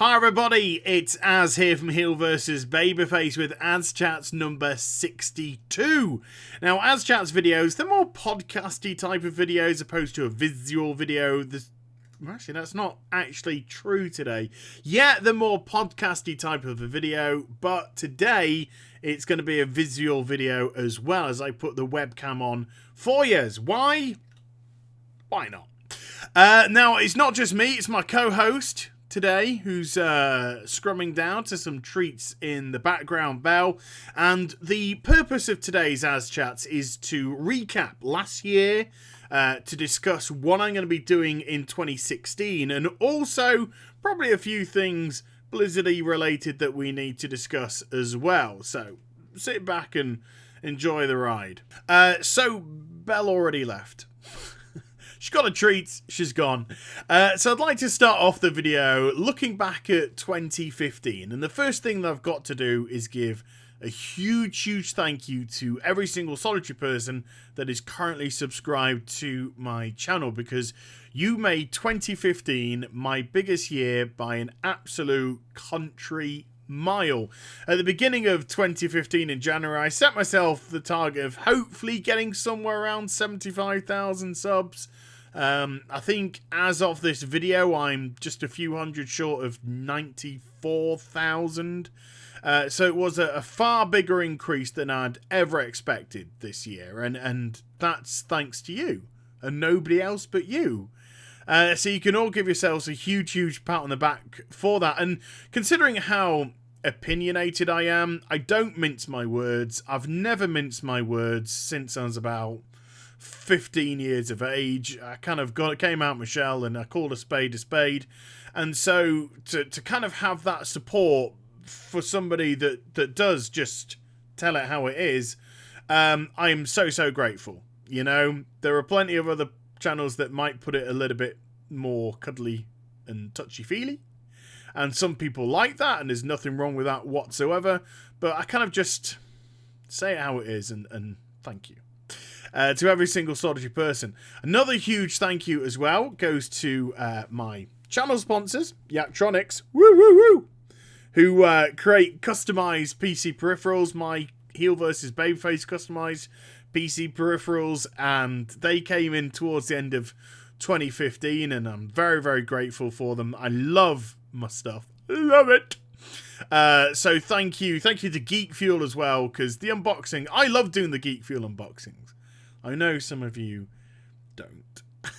Hi everybody, it's Az here from Heel vs Babyface with Azchats number 62. Now, Azchats videos, they're more podcasty type of videos opposed to a visual video. Actually, that's not actually true today. Yeah, they're more podcasty type of a video, but today it's going to be a visual video as well as I put the webcam on for you. Why? Why not? Now, it's not just me, it's my co-host today who's scrumming down to some treats in the background bell, and the purpose of today's Azchats is to recap last year, to discuss what I'm going to be doing in 2016, and also probably a few things Blizzard-y related that we need to discuss as well. So sit back and enjoy the ride. So Belle already left. She's got a treat, she's gone. So I'd like to start off the video looking back at 2015. And the first thing that I've got to do is give a huge thank you to every single solitary person that is currently subscribed to my channel, because you made 2015 my biggest year by an absolute country mile. At the beginning of 2015 in January, I set myself the target of hopefully getting somewhere around 75,000 subs. I think as of this video, I'm just a few hundred short of 94,000. So it was a far bigger increase than I'd ever expected this year. And that's thanks to you and nobody else but you. So you can all give yourselves a huge pat on the back for that. And considering how opinionated I am, I don't mince my words. I've never minced my words since I was about 15 years of age. I kind of came out my shell and I called a spade. And so to kind of have that support for somebody that does just tell it how it is, I am so grateful. You know, there are plenty of other channels that might put it a little bit more cuddly and touchy-feely, and some people like that, and there's nothing wrong with that whatsoever, but I kind of just say it how it is, and thank you. To every single solitary person. Another huge thank you as well goes to my channel sponsors, Yaktronics, who create customized PC peripherals, my Heel vs Babyface customized PC peripherals, and they came in towards the end of 2015, and I'm very grateful for them. I love my stuff. Love it. So thank you to Geek Fuel as well, because the unboxing, I love doing the Geek Fuel unboxings. I know some of you don't.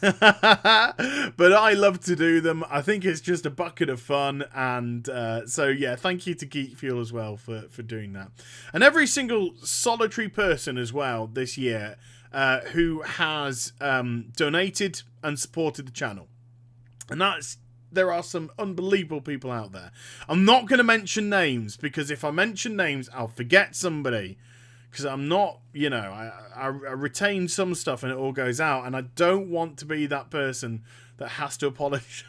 But I love to do them. I think it's just a bucket of fun. And so, yeah, thank you to Geek Fuel as well for doing that. And every single solitary person as well this year who has donated and supported the channel. And there are some unbelievable people out there. I'm not going to mention names, because if I mention names, I'll forget somebody. Because I'm not, you know, I retain some stuff and it all goes out. And I don't want to be that person that has to apologise.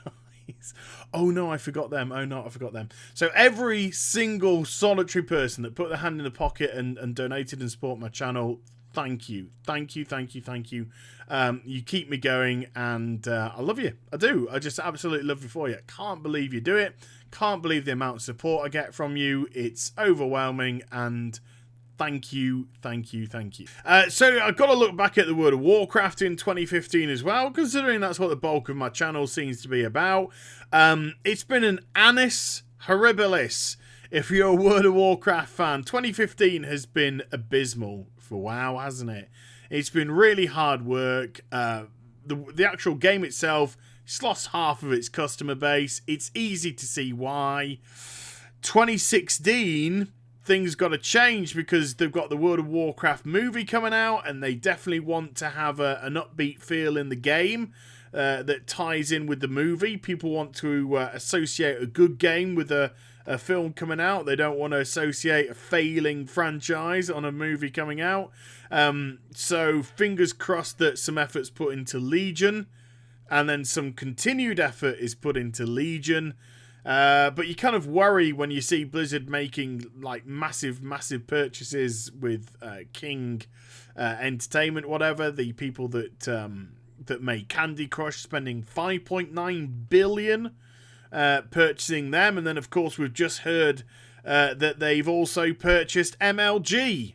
Oh no, I forgot them. Oh no, I forgot them. So every single solitary person that put their hand in the pocket and donated and support my channel, thank you. Thank you. You keep me going, and I love you. I do. I just absolutely love you for you. Can't believe you do it. Can't believe the amount of support I get from you. It's overwhelming, and thank you. So I've got to look back at the World of Warcraft in 2015 as well, considering that's what the bulk of my channel seems to be about. It's been an annus horribilis. If you're a World of Warcraft fan, 2015 has been abysmal for WoW, hasn't it? It's been really hard work. The actual game itself, it's lost half of its customer base. It's easy to see why. 2016, things got to change, because they've got the World of Warcraft movie coming out, and they definitely want to have an upbeat feel in the game that ties in with the movie. People want to associate a good game with a film coming out. They don't want to associate a failing franchise on a movie coming out. So fingers crossed that some effort's put into Legion, and then some continued effort is put into Legion. But you kind of worry when you see Blizzard making like massive purchases with King Entertainment, whatever, the people that made Candy Crush, spending $5.9 billion purchasing them. And then, of course, we've just heard that they've also purchased MLG.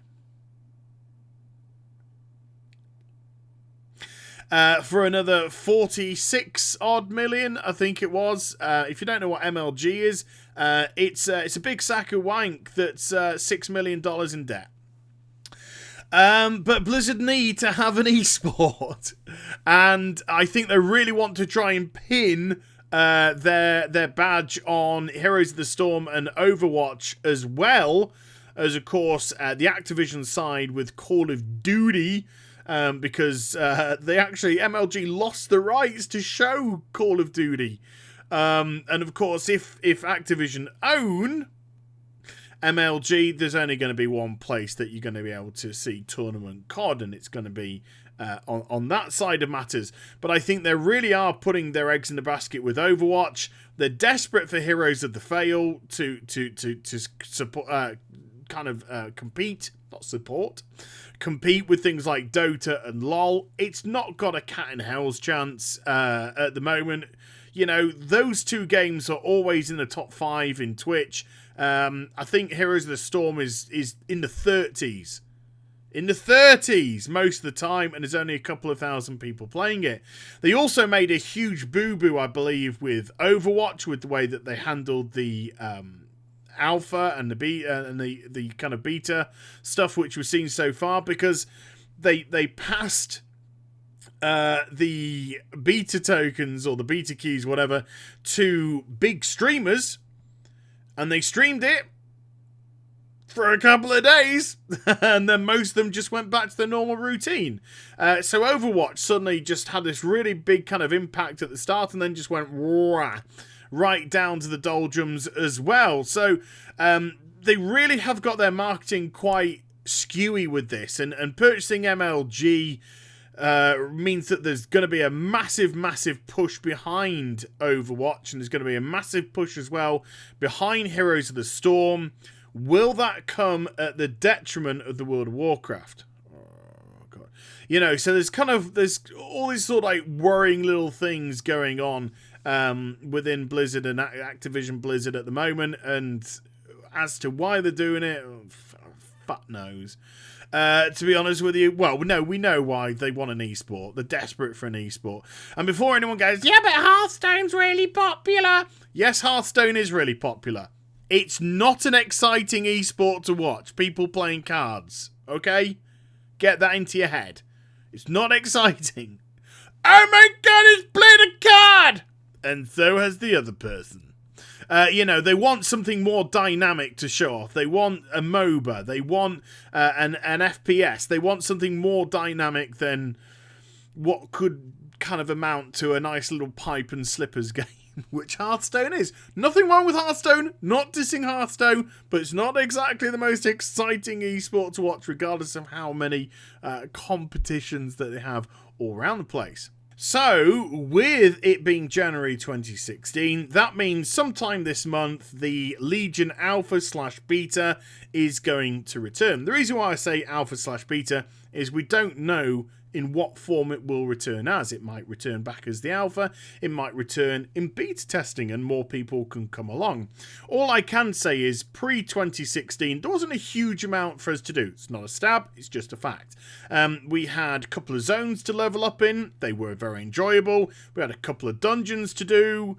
For another 46 odd million, I think it was. If you don't know what MLG is, it's a big sack of wank that's $6 million in debt. But Blizzard need to have an esport, and I think they really want to try and pin their badge on Heroes of the Storm and Overwatch, as well as, of course, the Activision side with Call of Duty. Because they actually, MLG lost the rights to show Call of Duty. And of course, if Activision own MLG, there's only going to be one place that you're going to be able to see Tournament COD, and it's going to be on that side of matters. But I think they really are putting their eggs in the basket with Overwatch. They're desperate for Heroes of the Fail to support, compete, not support. Compete with things like Dota and LoL. It's not got a cat in hell's chance at the moment. You know, those two games are always in the top 5 in Twitch. I think Heroes of the Storm is in the 30s. In the 30s most of the time, and there's only a couple of thousand people playing it. They also made a huge boo-boo, I believe, with Overwatch, with the way that they handled the alpha and the kind of beta stuff which we've seen so far, because they passed the beta tokens or the beta keys, whatever, to big streamers, and they streamed it for a couple of days, and then most of them just went back to their normal routine. So Overwatch suddenly just had this really big kind of impact at the start, and then just went right down to the doldrums as well. So they really have got their marketing quite skewy with this, and purchasing MLG means that there's going to be a massive push behind Overwatch, and there's going to be a massive push as well behind Heroes of the Storm. Will that come at the detriment of the World of Warcraft? Oh, God. You know, so there's all these sort of like worrying little things going on within Blizzard and Activision Blizzard at the moment, and as to why they're doing it, fuck knows. To be honest with you, well, no, we know why. They want an esport. They're desperate for an esport. And before anyone goes, yeah, but Hearthstone's really popular. Yes, Hearthstone is really popular. It's not an exciting esport to watch. People playing cards, okay? Get that into your head. It's not exciting. Oh my God, he's played a card! And so has the other person. You know, they want something more dynamic to show off. They want a MOBA. They want an FPS. They want something more dynamic than what could kind of amount to a nice little pipe and slippers game, which Hearthstone is. Nothing wrong with Hearthstone. Not dissing Hearthstone, but it's not exactly the most exciting esport to watch, regardless of how many competitions that they have all around the place. So, with it being January 2016, that means sometime this month, the Legion Alpha/Beta is going to return. The reason why I say Alpha/Beta is we don't know in what form it will return as. It might return back as the Alpha, it might return in beta testing, and more people can come along. All I can say is, pre-2016, there wasn't a huge amount for us to do. It's not a stab, it's just a fact. We had a couple of zones to level up in. They were very enjoyable. We had a couple of dungeons to do.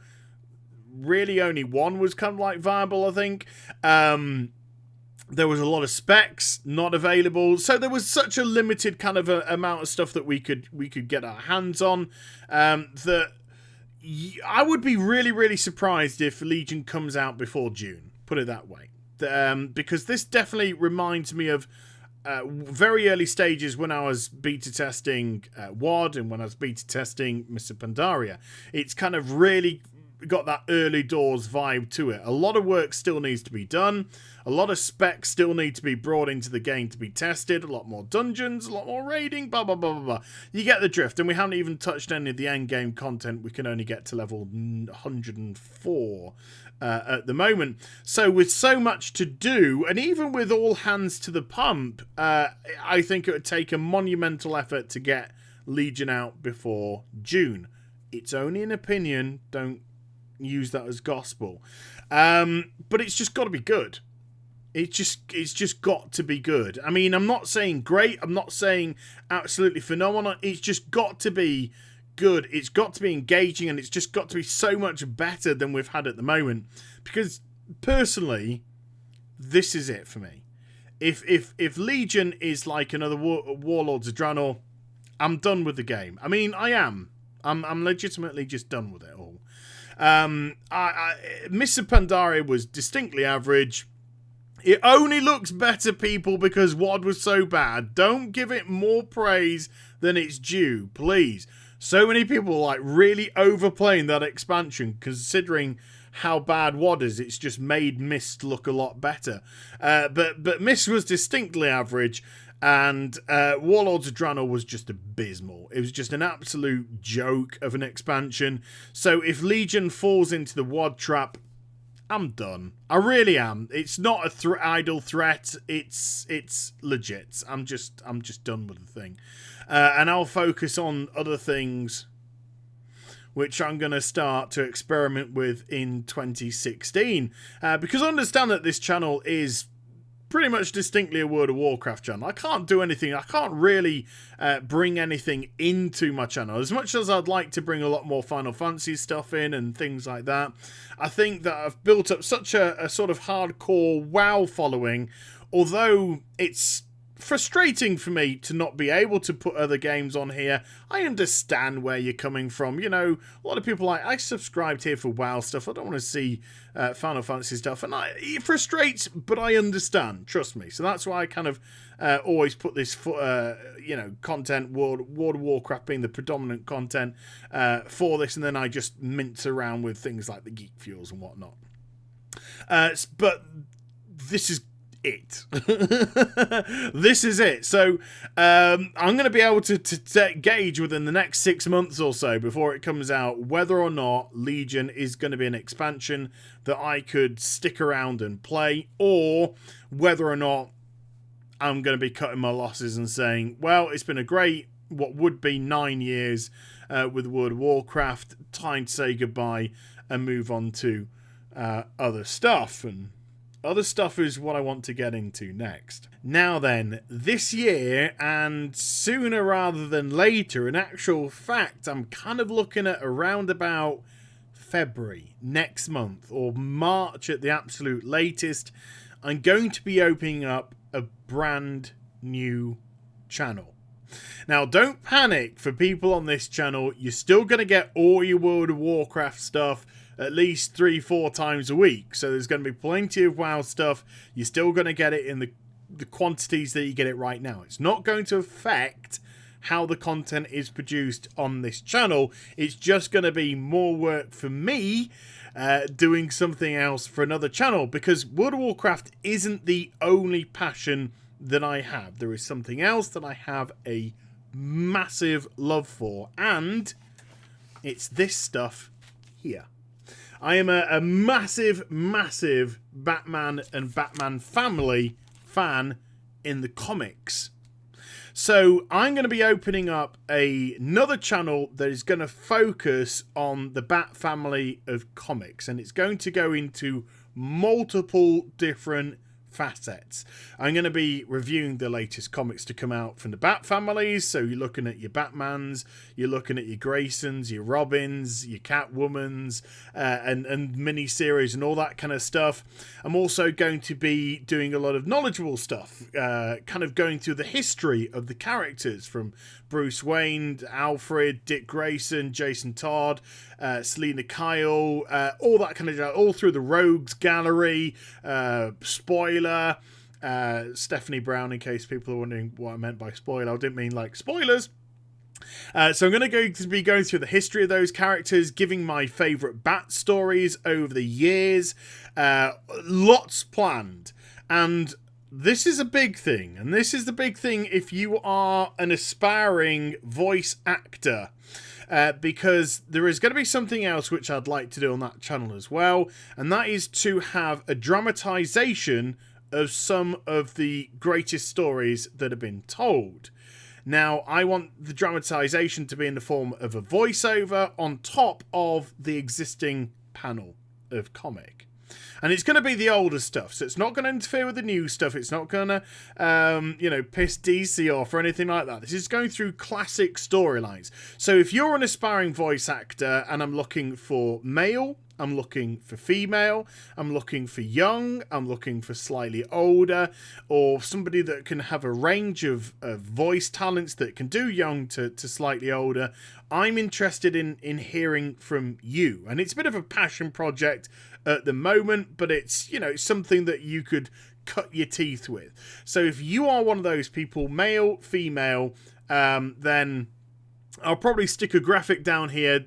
Really, only one was kind of like viable, I think. There was a lot of specs not available, so there was such a limited kind of amount of stuff that we could get our hands on, that I would be really surprised if Legion comes out before June, put it that way, because this definitely reminds me of very early stages when I was beta testing WoD and when I was beta testing Mr. Pandaria. It's kind of really got that early doors vibe to it. A lot of work still needs to be done. A lot of specs still need to be brought into the game to be tested. A lot more dungeons, a lot more raiding, blah, blah, blah, blah, blah. You get the drift, and we haven't even touched any of the endgame content. We can only get to level 104 at the moment. So with so much to do, and even with all hands to the pump, I think it would take a monumental effort to get Legion out before June. It's only an opinion. Don't use that as gospel. But it's just got to be good. It's just got to be good. I mean, I'm not saying great. I'm not saying absolutely phenomenal. It's just got to be good. It's got to be engaging, and it's just got to be so much better than we've had at the moment. Because personally, this is it for me. If Legion is like another Warlords of Draenor, I'm done with the game. I mean, I am. I'm legitimately just done with it all. Mists of Pandaria was distinctly average. It only looks better, people, because WoD was so bad. Don't give it more praise than it's due, please. So many people like really overplaying that expansion, considering how bad WoD is. It's just made Mist look a lot better. But Mist was distinctly average, and Warlords of Draenor was just abysmal. It was just an absolute joke of an expansion. So if Legion falls into the WoD trap, I'm done. I really am. It's not a idle threat. It's legit. I'm just done with the thing, and I'll focus on other things, which I'm going to start to experiment with in 2016. Because I understand that this channel is pretty much distinctly a World of Warcraft channel. I can't do anything. I can't really bring anything into my channel. As much as I'd like to bring a lot more Final Fantasy stuff in and things like that, I think that I've built up such a sort of hardcore WoW following, although it's frustrating for me to not be able to put other games on here. I understand where you're coming from. You know, a lot of people are like, I subscribed here for WoW stuff. I don't want to see Final Fantasy stuff. And it frustrates, but I understand. Trust me. So that's why I kind of always put this, content, World of Warcraft being the predominant content for this. And then I just mince around with things like the Geek Fuels and whatnot. But this is it. This is it. So I'm going to be able to gauge within the next 6 months or so before it comes out whether or not Legion is going to be an expansion that I could stick around and play, or whether or not I'm going to be cutting my losses and saying, well, it's been a great, what would be 9 years with World of Warcraft, time to say goodbye and move on to other stuff. And other stuff is what I want to get into next. Now then, this year, and sooner rather than later, in actual fact, I'm kind of looking at around about February next month, or March at the absolute latest, I'm going to be opening up a brand new channel. Now, don't panic for people on this channel. You're still going to get all your World of Warcraft stuff at least 3-4 times a week. So there's going to be plenty of WoW stuff. You're still going to get it in the quantities that you get it right now. It's not going to affect how the content is produced on this channel. It's just going to be more work for me doing something else for another channel, because World of Warcraft isn't the only passion that I have. There is something else that I have a massive love for, and it's this stuff here. I am a massive, massive Batman and Batman family fan in the comics. So I'm going to be opening up another channel that is going to focus on the Bat family of comics. And it's going to go into multiple different facets. I'm going to be reviewing the latest comics to come out from the Bat families. So you're looking at your Batmans, you're looking at your Graysons, your Robins, your Catwomans, and mini-series and all that kind of stuff. I'm also going to be doing a lot of knowledgeable stuff, kind of going through the history of the characters from Bruce Wayne, Alfred, Dick Grayson, Jason Todd, Selena Kyle, all that kind of stuff, all through the Rogues Gallery, spoiler, Stephanie Brown, in case people are wondering what I meant by spoiler. I didn't mean like spoilers. So I'm going to be going through the history of those characters, giving my favourite Bat stories over the years. Lots planned. And this is a big thing. And this is the big thing if you are an aspiring voice actor. Because there is going to be something else which I'd like to do on that channel as well. And that is to have a dramatization of some of the greatest stories that have been told. Now, I want the dramatization to be in the form of a voiceover on top of the existing panel of comic. And it's going to be the older stuff, so it's not going to interfere with the new stuff. It's not going to, piss DC off or anything like that. This is going through classic storylines. So if you're an aspiring voice actor and I'm looking for male, I'm looking for female, I'm looking for young, I'm looking for slightly older, or somebody that can have a range of voice talents that can do young to slightly older, I'm interested in hearing from you. And it's a bit of a passion project at the moment, but it's, it's something that you could cut your teeth with. So if you are one of those people, male, female, then I'll probably stick a graphic down here.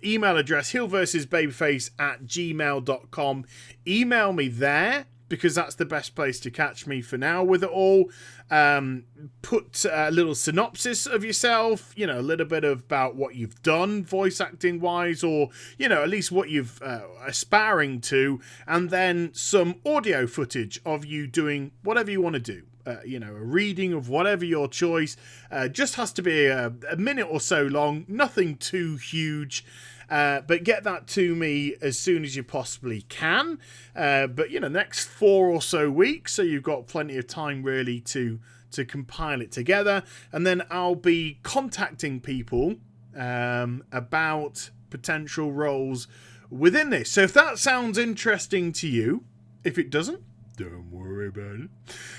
Email address heelversusbabyface@gmail.com. Email me there, because that's the best place to catch me for now with it all. Put a little synopsis of yourself, a little bit about what you've done voice acting wise, or, at least what you've aspiring to, and then some audio footage of you doing whatever you want to do. A reading of whatever your choice. Just has to be a minute or so long, nothing too huge. But get that to me as soon as you possibly can. But, next 4 or so weeks, so you've got plenty of time really to compile it together. And then I'll be contacting people about potential roles within this. So if that sounds interesting to you, if it doesn't, don't worry about it.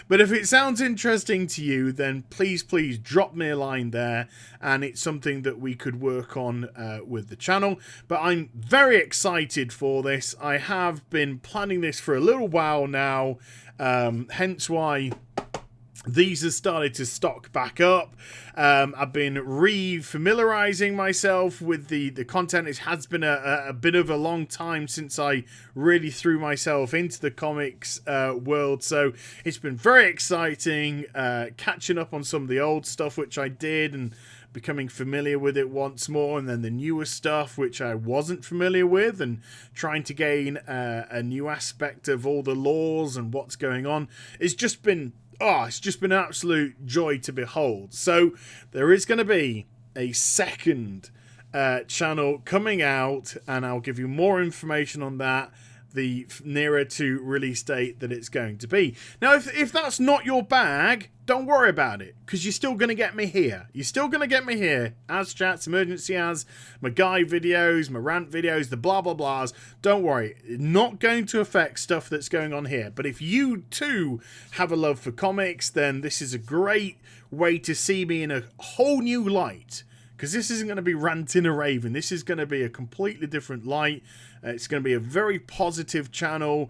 But if it sounds interesting to you, then please drop me a line there, and it's something that we could work on with the channel. But I'm very excited for this. I have been planning this for a little while now, hence why these have started to stock back up. I've been re-familiarizing myself with the content. It has been a bit of a long time since I really threw myself into the comics world. So it's been very exciting catching up on some of the old stuff, which I did, and becoming familiar with it once more, and then the newer stuff which I wasn't familiar with, and trying to gain a new aspect of all the laws and what's going on. It's just been an absolute joy to behold. So there is going to be a second channel coming out, and I'll give you more information on that the nearer to release date that it's going to be. Now, if that's not your bag, don't worry about it, because you're still going to get me here. You're still going to get me here. Azchats, Emergency Az, my guide videos, my rant videos, the blah blah blahs. Don't worry, not going to affect stuff that's going on here. But if you too have a love for comics, then this is a great way to see me in a whole new light. Because this isn't going to be ranting or raving. This is going to be a completely different light. It's going to be a very positive channel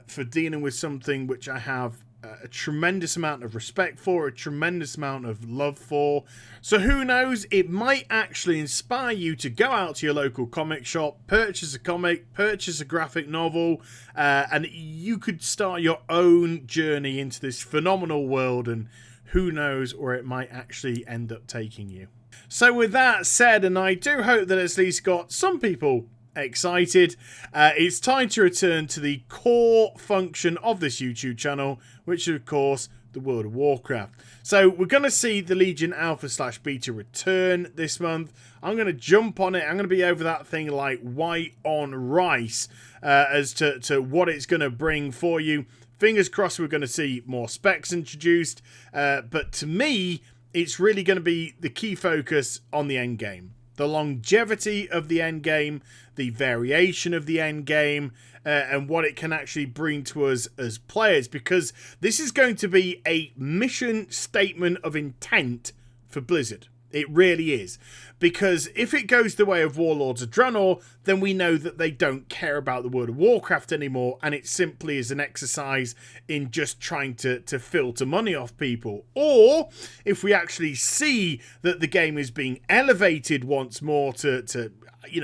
for dealing with something which I have a tremendous amount of respect for, a tremendous amount of love for. So who knows, it might actually inspire you to go out to your local comic shop, purchase a comic, purchase a graphic novel, and you could start your own journey into this phenomenal world, and who knows where it might actually end up taking you. So with that said, and I do hope that at least got some people excited, it's time to return to the core function of this YouTube channel, which is of course the World of Warcraft. So we're going to see the Legion Alpha/Beta return this month. I'm going to jump on it. I'm going to be over that thing like white on rice as to what it's going to bring for you. Fingers crossed we're going to see more specs introduced, but to me, it's really going to be the key focus on the end game. The longevity of the end game, the variation of the end game, and what it can actually bring to us as players. Because this is going to be a mission statement of intent for Blizzard. It really is. Because if it goes the way of Warlords of Draenor, then we know that they don't care about the World of Warcraft anymore, and it simply is an exercise in just trying to filter money off people. Or if we actually see that the game is being elevated once more to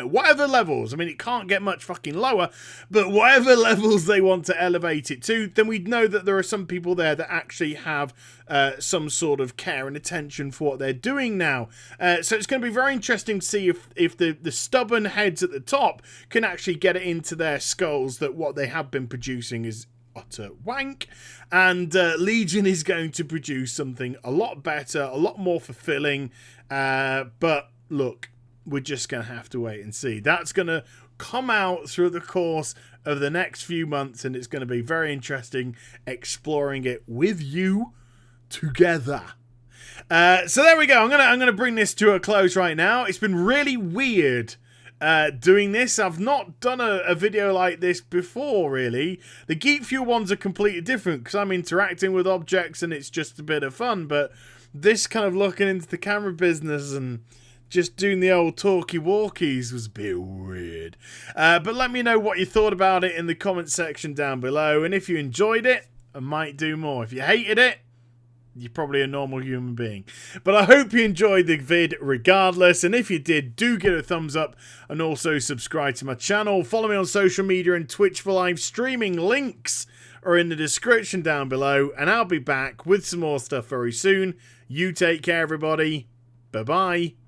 whatever levels, I mean, it can't get much fucking lower, but whatever levels they want to elevate it to, then we know that there are some people there that actually have some sort of care and attention for what they're doing now. So it's going to be very interesting to see if the stubborn heads at the top can actually get it into their skulls that what they have been producing is utter wank, and Legion is going to produce something a lot better, a lot more fulfilling, but look, we're just going to have to wait and see. That's going to come out through the course of the next few months, and it's going to be very interesting exploring it with you together. So there we go. I'm gonna bring this to a close right now. It's been really weird doing this. I've not done a video like this before, really. The Geek Fuel ones are completely different because I'm interacting with objects and it's just a bit of fun, but this kind of looking into the camera business and just doing the old talkie-walkies was a bit weird. But let me know what you thought about it in the comment section down below, and if you enjoyed it, I might do more. If you hated it, you're probably a normal human being. But I hope you enjoyed the vid regardless. And if you did, do give it a thumbs up. And also subscribe to my channel. Follow me on social media and Twitch for live streaming. Links are in the description down below. And I'll be back with some more stuff very soon. You take care, everybody. Bye-bye.